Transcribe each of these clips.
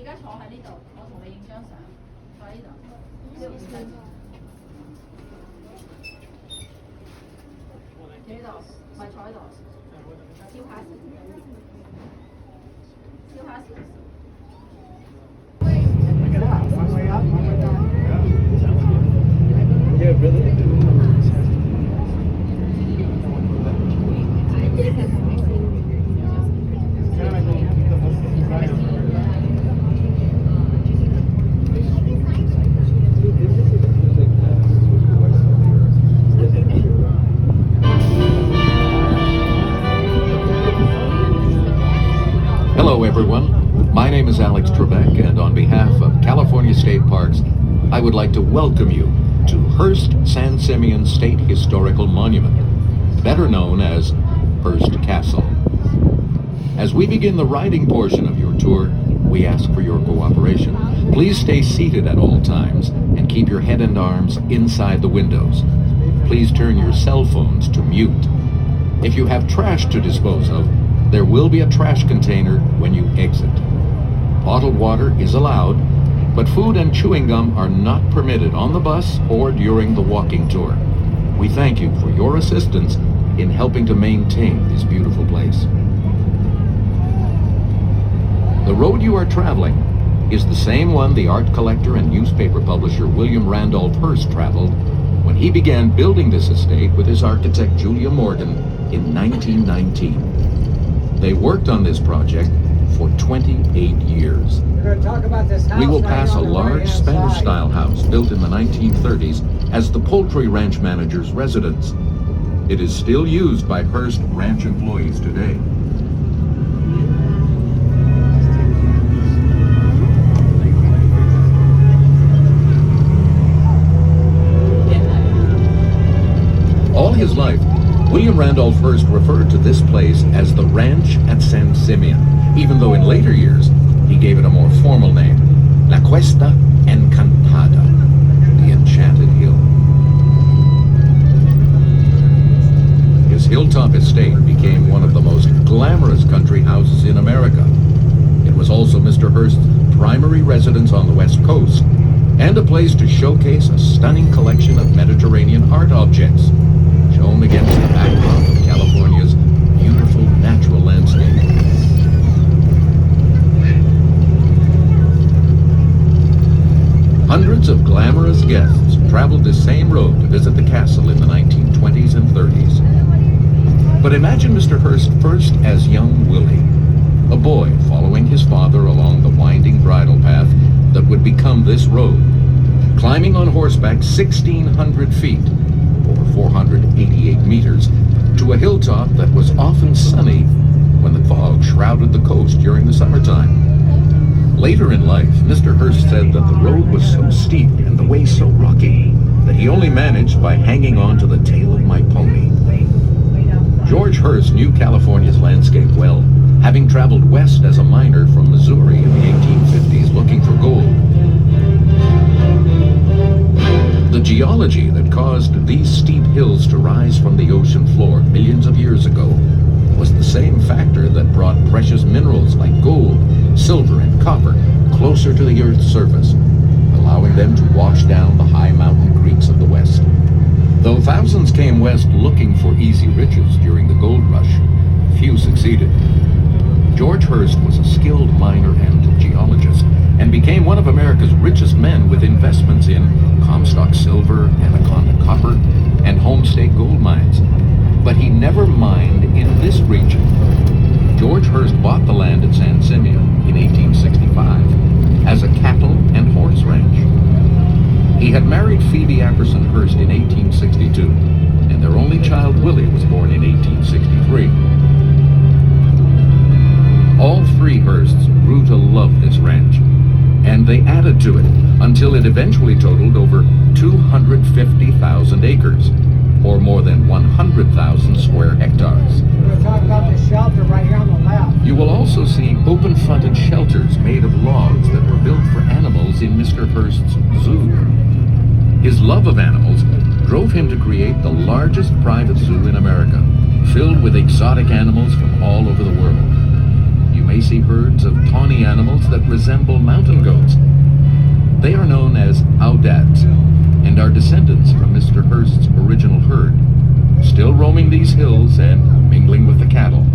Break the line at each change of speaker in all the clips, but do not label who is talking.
而家坐喺呢度，我同你影張相，坐喺呢度。企喺度，唔係坐喺度。燒蝦時，燒蝦時。
Hello everyone, my name is Alex Trebek, and on behalf of California State Parks, I would like to welcome you to Hearst San Simeon State Historical Monument, better known as Hearst Castle. As we begin the riding portion of your tour, we ask for your cooperation. Please stay seated at all times and keep your head and arms inside the windows. Please turn your cell phones to mute. If you have trash to dispose of, there will be a trash container when you exit. Bottled water is allowed, but food and chewing gum are not permitted on the bus or during the walking tour. We thank you for your assistance in helping to maintain this beautiful place. The road you are traveling is the same one the art collector and newspaper publisher William Randolph Hearst traveled when he began building this estate with his architect Julia Morgan in 1919. They worked on this project for 28 years. We will pass a large Spanish-style house built in the 1930s as the poultry ranch manager's residence. It is still used by Hearst ranch employees today. All his life, William Randolph Hearst referred to this place as the Ranch at San Simeon, even though in later years he gave it a more formal name, La Cuesta Encantada, the Enchanted Hill. His hilltop estate became one of the most glamorous country houses in America. It was also Mr. Hearst's primary residence on the West Coast, and a place to showcase a stunning collection of Mediterranean art objects, shown against the backdrop of California's beautiful natural landscape. Hundreds of glamorous guests traveled this same road to visit the castle in the 1920s and 30s. But imagine Mr. Hearst first as young Willie, a boy following his father along the winding bridle path that would become this road, climbing on horseback 1,600 feet, 488 meters, to a hilltop that was often sunny when the fog shrouded the coast during the summertime. Later in life, Mr. Hearst said that the road was so steep and the way so rocky that he only managed by hanging on to the tail of my pony. George Hearst knew California's landscape well, having traveled west as a miner from Missouri in the 1850s looking for gold. The geology that caused these steep hills to rise from the ocean floor millions of years ago was the same factor that brought precious minerals like gold, silver, and copper closer to the Earth's surface, allowing them to wash down the high mountain creeks of the West. Though thousands came west looking for easy riches during the gold rush, few succeeded. George Hearst was a skilled miner and geologist, and became one of America's richest men with investments in Comstock silver, Anaconda copper, and Homestake gold mines. But he never mined in this region. George Hearst bought the land at San Simeon in 1865 as a cattle and horse ranch. He had married Phoebe Apperson Hearst in 1862, and their only child Willie was born in 1863. All three Hearsts grew to love this ranch, and they added to it until it eventually totaled over 250,000 acres, or more than 100,000 square hectares.
We're going to talk about the shelter right here on the left.
You will also see open-fronted shelters made of logs that were built for animals in Mr. Hearst's zoo. His love of animals drove him to create the largest private zoo in America, filled with exotic animals from all over the world. You may see herds of tawny tiny animals that resemble mountain goats. They are known as Audats and are descendants from Mr. Hearst's original herd, still roaming these hills and mingling with the cattle.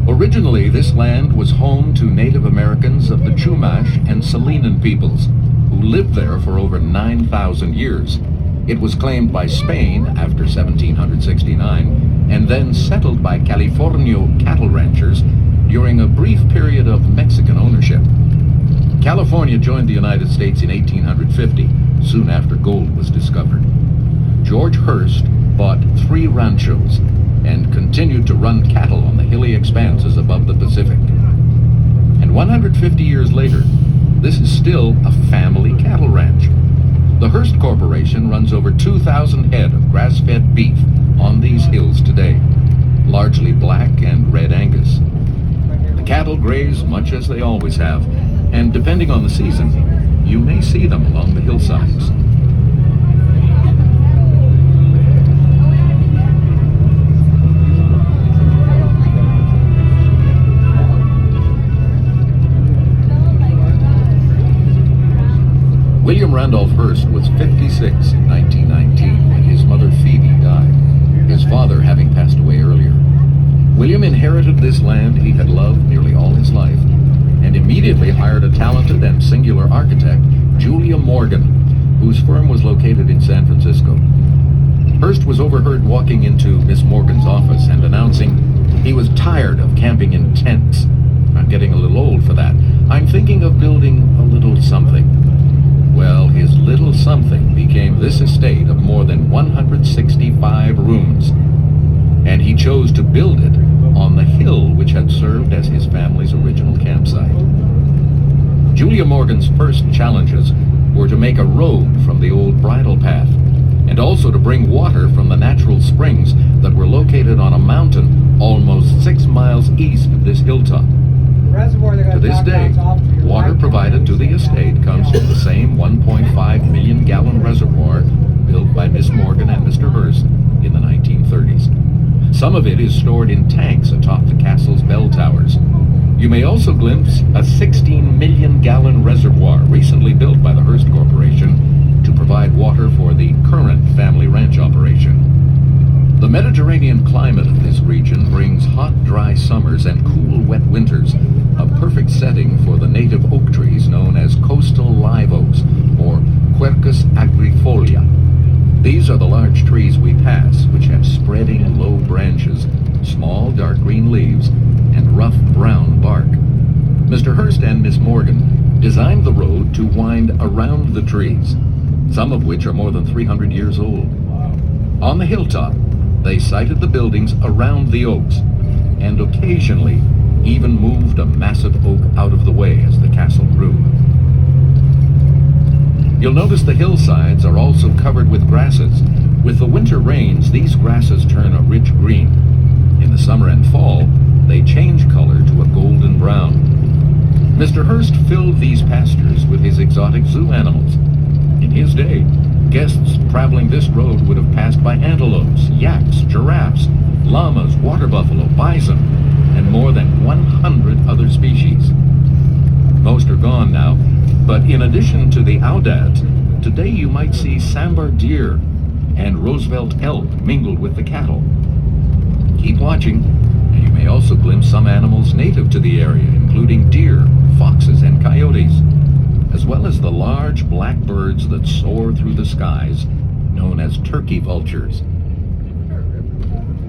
Originally, this land was home to Native Americans of the Chumash and Salinan peoples, who lived there for over 9,000 years. It was claimed by Spain after 1769, and then settled by Californio cattle ranchers during a brief period of Mexican ownership. California joined the United States in 1850, soon after gold was discovered. George Hearst bought 3 ranchos and continued to run cattle on the hilly expanses above the Pacific. And 150 years later, this is still a family cattle ranch. The Hearst Corporation runs over 2,000 head of grass-fed beef on these hills today, largely black and red Angus. The cattle graze much as they always have, and depending on the season, you may see them along the hillsides. William Randolph Hearst was 56 in 1919 when his mother Phoebe died, his father having passed away earlier. William inherited this land he had loved nearly all his life, and immediately hired a talented and singular architect, Julia Morgan, whose firm was located in San Francisco. Hearst was overheard walking into Miss Morgan's office and announcing he was tired of camping in tents. "I'm getting a little old for that. I'm thinking of building a little something." Well, his little something became this estate of more than 165 rooms, and he chose to build it on the hill which had served as his family's original campsite. Julia Morgan's first challenges were to make a road from the old bridle path, and also to bring water from the natural springs that were located on a mountain almost 6 miles east of this hilltop. To this day, water provided to the estate comes from the same 1.5 million gallon reservoir built by Miss Morgan and Mr. Hearst in the 1930s. Some of it is stored in tanks atop the castle's bell towers. You may also glimpse a 16 million gallon reservoir recently built by the Hearst Corporation to provide water for the current family ranch operation. The Mediterranean climate of this region brings hot, dry summers and cool, wet winters, a perfect setting for the native oak trees known as coastal live oaks, or Quercus agrifolia. These are the large trees we pass, which have spreading low branches, small dark green leaves, and rough brown bark. Mr. Hearst and Miss Morgan designed the road to wind around the trees, some of which are more than 300 years old. On the hilltop, they sited the buildings around the oaks, and occasionally even moved a massive oak out of the way as the castle grew. You'll notice the hillsides are also covered with grasses. With the winter rains, these grasses turn a rich green. In the summer and fall, they change color to a golden brown. Mr. Hearst filled these pastures with his exotic zoo animals. In his day, guests traveling this road would have passed by antelopes, yaks, giraffes, llamas, water buffalo, bison, and more than 100 other species. Most are gone now, but in addition to the Audats, today you might see sambar deer and Roosevelt elk mingled with the cattle. Keep watching, and you may also glimpse some animals native to the area, including deer, foxes, and coyotes, as well as the large black birds that soar through the skies, known as turkey vultures.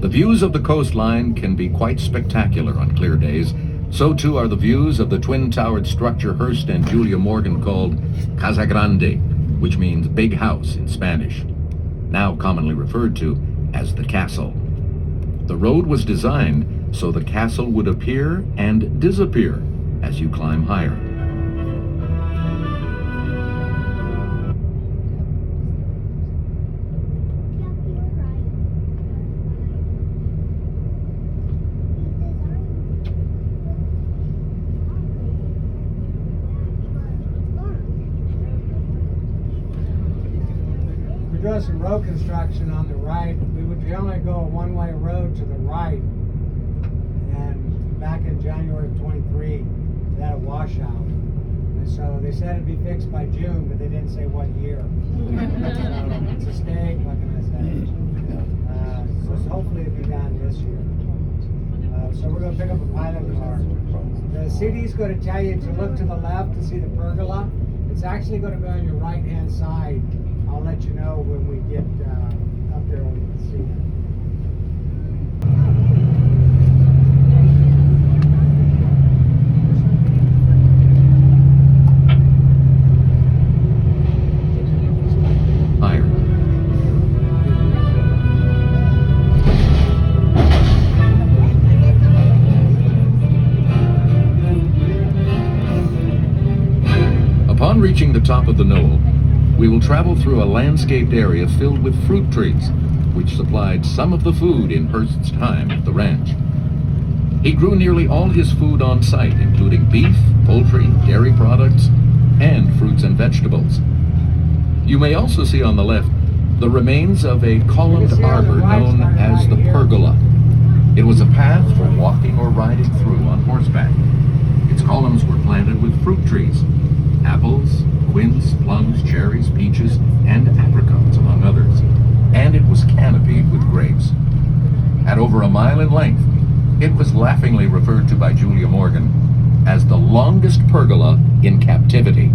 The views of the coastline can be quite spectacular on clear days. So too are the views of the twin-towered structure Hearst and Julia Morgan called Casa Grande, which means big house in Spanish, now commonly referred to as the castle. The road was designed so the castle would appear and disappear as you climb higher.
We're doing some road construction on the right. We would generally go a one-way road to the right. And back in January of 23, they had a washout. And so they said it'd be fixed by June, but they didn't say what year. So it's a stake, what can I say? So hopefully it'll be done this year. So we're going to pick up a pilot car. The CD's going to tell you to look to the left to see the pergola. It's actually going to be on your right-hand side. I'll let you know when we get up there and we can see it.
Upon reaching the top of the knoll, we will travel through a landscaped area filled with fruit trees, which supplied some of the food in Hearst's time at the ranch. He grew nearly all his food on site, including beef, poultry, dairy products, and fruits and vegetables. You may also see on the left the remains of a columned arbor known as the pergola. It was a path for walking or riding through on horseback. Its columns were planted with fruit trees, apples, quince, plums, cherries, peaches, and apricots, among others, and it was canopied with grapes. At over a mile in length, it was laughingly referred to by Julia Morgan as the longest pergola in captivity.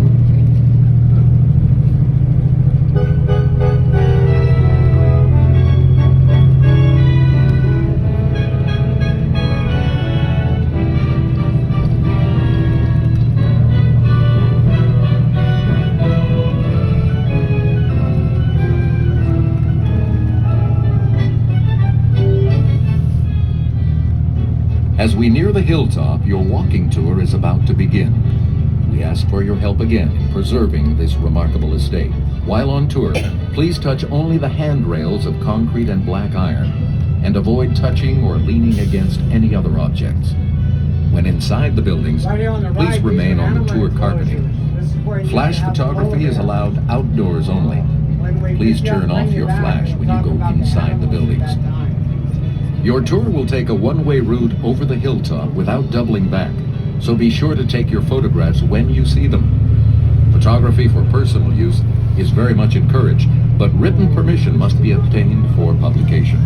As we near the hilltop, your walking tour is about to begin. We ask for your help again in preserving this remarkable estate. While on tour, please touch only the handrails of concrete and black iron, and avoid touching or leaning against any other objects. When inside the buildings, please remain on the tour carpeting. Flash photography is allowed outdoors only. Please turn off your flash when you go inside the buildings. Your tour will take a one-way route over the hilltop without doubling back, so be sure to take your photographs when you see them. Photography for personal use is very much encouraged, but written permission must be obtained for publication.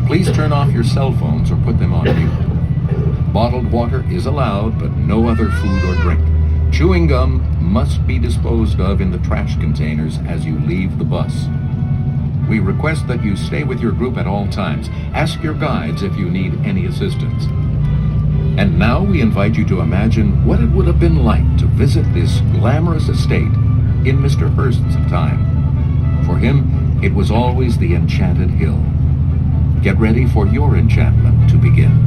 Please turn off your cell phones or put them on mute. Bottled water is allowed, but no other food or drink. Chewing gum must be disposed of in the trash containers as you leave the bus. We request that you stay with your group at all times. Ask your guides if you need any assistance. And now we invite you to imagine what it would have been like to visit this glamorous estate in Mr. Hearst's time. For him, it was always the enchanted hill. Get ready for your enchantment to begin.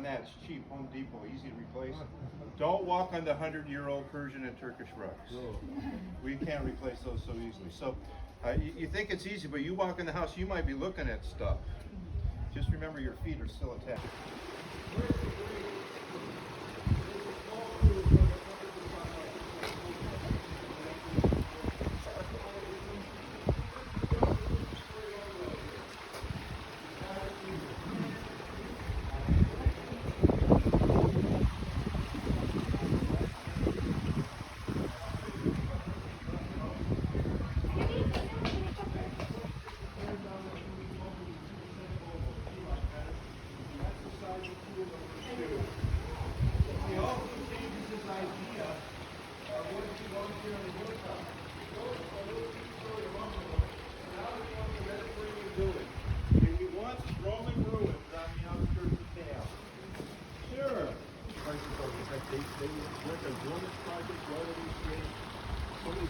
It's cheap, Home Depot, easy to replace. Don't walk on the 100-year-old Persian and Turkish rugs. We can't replace those so easily. So you think it's easy, but you walk in the house, you might be looking at stuff. Just remember your feet are still attached.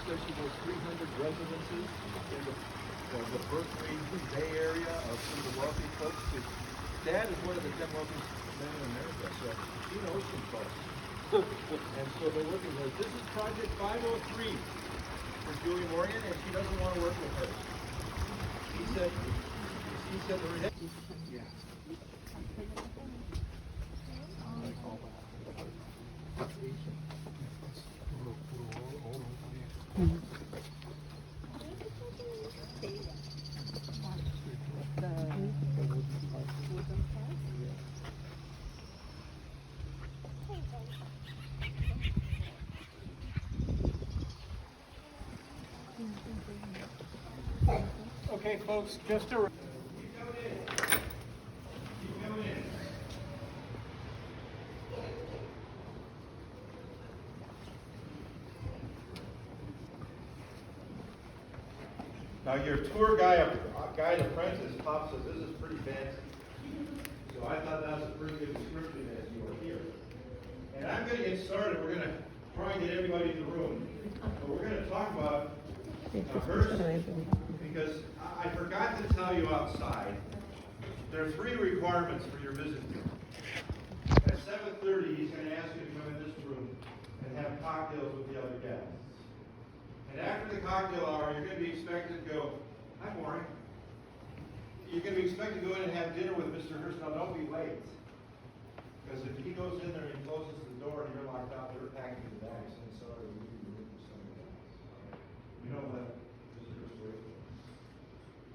especially those 300 residences in the Berkeley Bay Area of some of the wealthy folks. His dad is one of the 10 wealthiest men in America, so he knows some folks. And so they're looking at this is Project 503 for Julie Morgan, and she doesn't want to work with her. He said the yeah.
Okay, folks, just a.
Now your tour guide apprentice Pop says this is pretty fancy. So I thought that's a pretty good description as you are here. And I'm going to get started. We're going to try and get everybody in the room. But we're going to talk about Hearst, because I forgot to tell you outside, there are 3 requirements for your visit here. At 7:30, he's going to ask you to come in this room and have cocktails with the other guests. And after the cocktail hour, you're going to be expected to go, hi, Maury. You're going to be expected to go in and have dinner with Mr. Hearst. Now, don't be late. Because if he goes in there and he closes the door and you're locked out, they're packing the bags. And sorry, we need to move for somebody else. You know that Mr. Hearst wait.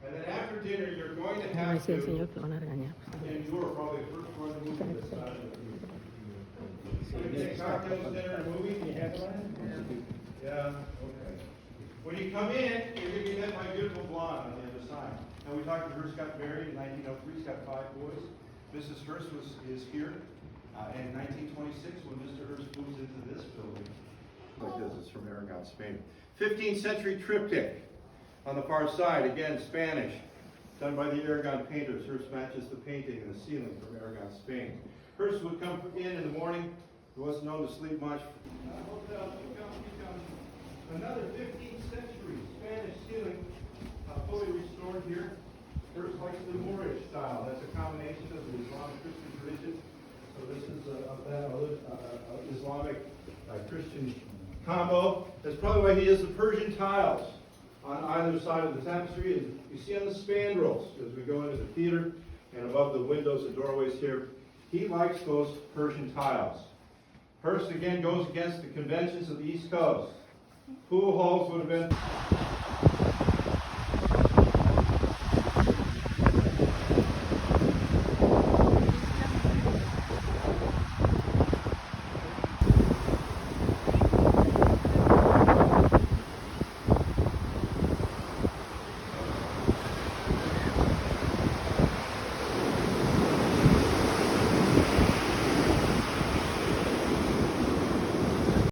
And then after dinner, you're going to have to endure probably the first one to move to the side of the room. So you take cocktails, dinner, and movie? Yeah, okay. When you come in, you're going to get met by a beautiful blonde on the other side. And we talked to Hearst, got married in 1903. He's got 5 boys. Mrs. Hearst is here in 1926 when Mr. Hearst moves into this building. Like this, it's from Aragon, Spain. 15th century triptych on the far side, again, Spanish, done by the Aragon painters. Hearst matches the painting in the ceiling from Aragon, Spain. Hearst would come in the morning. He wasn't known to sleep much. Hotel, another 15th century Spanish ceiling, fully restored here. Hearst likes the Moorish style. That's a combination of the Islamic Christian tradition. So this is Islamic Christian combo. That's probably why he has the Persian tiles on either side of the tapestry. And you see on the spandrels as we go into the theater and above the windows and doorways here, he likes those Persian tiles. Hearst again goes against the conventions of the East Coast. Pool halls would have been